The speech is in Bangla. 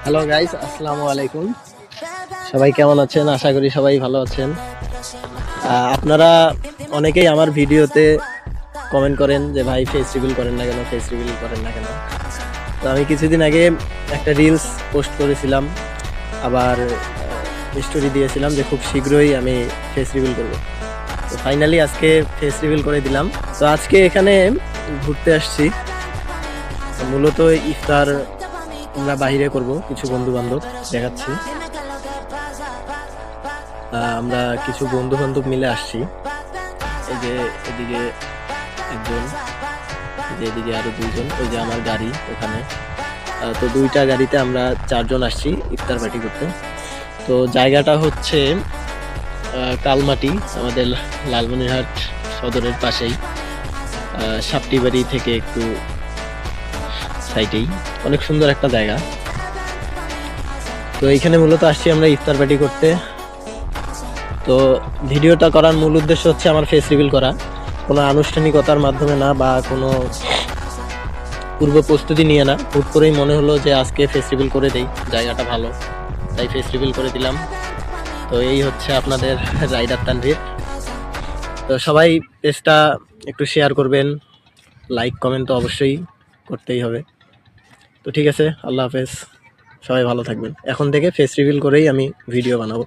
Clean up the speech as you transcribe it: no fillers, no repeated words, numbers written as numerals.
হ্যালো গাইস, আসসালামু আলাইকুম। সবাই কেমন আছেন? আশা করি সবাই ভালো আছেন। আপনারা অনেকেই আমার ভিডিওতে কমেন্ট করেন যে ভাই ফেস রিভিল করেন না কেন, ফেস রিভিল করেন না কেন। তো আমি কিছুদিন আগে একটা রিলস পোস্ট করেছিলাম, আবার স্টোরি দিয়েছিলাম যে খুব শীঘ্রই আমি ফেস রিভিল করব। তো ফাইনালি আজকে ফেস রিভিল করে দিলাম। তো আজকে এখানে ঘুরতে আসছি, মূলত ইফতার আমরা বাইরে করব, কিছু বন্ধু বান্ধব দেখাচ্ছি। আমরা কিছু বন্ধু বান্ধব মিলে আসছি। এই যে এদিকে একজন, এই যে এদিকে আরো দুইজন, ওই যে আমার গাড়ি ওখানে। তো দুইটা গাড়িতে আমরা চারজন আসছি ইফতার পার্টি করতে। তো জায়গাটা হচ্ছে কালমাটি, আমাদের লালমনিরহাট সদরের পাশেই, সাপটিবাড়ি থেকে একটু সাইডেই। অনেক সুন্দর একটা জায়গা। তো এইখানে মূলত আসছি আমরা ইফতার পার্টি করতে। তো ভিডিওটা করার মূল উদ্দেশ্য হচ্ছে আমার ফেস রিভিল করা, কোনো আনুষ্ঠানিকতার মাধ্যমে না বা কোনো পূর্ব প্রস্তুতি নিয়ে না। হুট করেই মনে হলো যে আজকে ফেস রিভিল করে দেই, জায়গাটা ভালো, তাই ফেস রিভিল করে দিলাম। তো এই হচ্ছে আপনাদের রাইডার তানভীর। তো সবাই পেজটা একটু শেয়ার করবেন, লাইক কমেন্ট তো অবশ্যই করতেই হবে। তো ঠিক আছে, আল্লাহ হাফেজ, সবাই ভালো থাকবেন। এখন থেকে ফেস রিভিল করেই আমি ভিডিও বানাবো।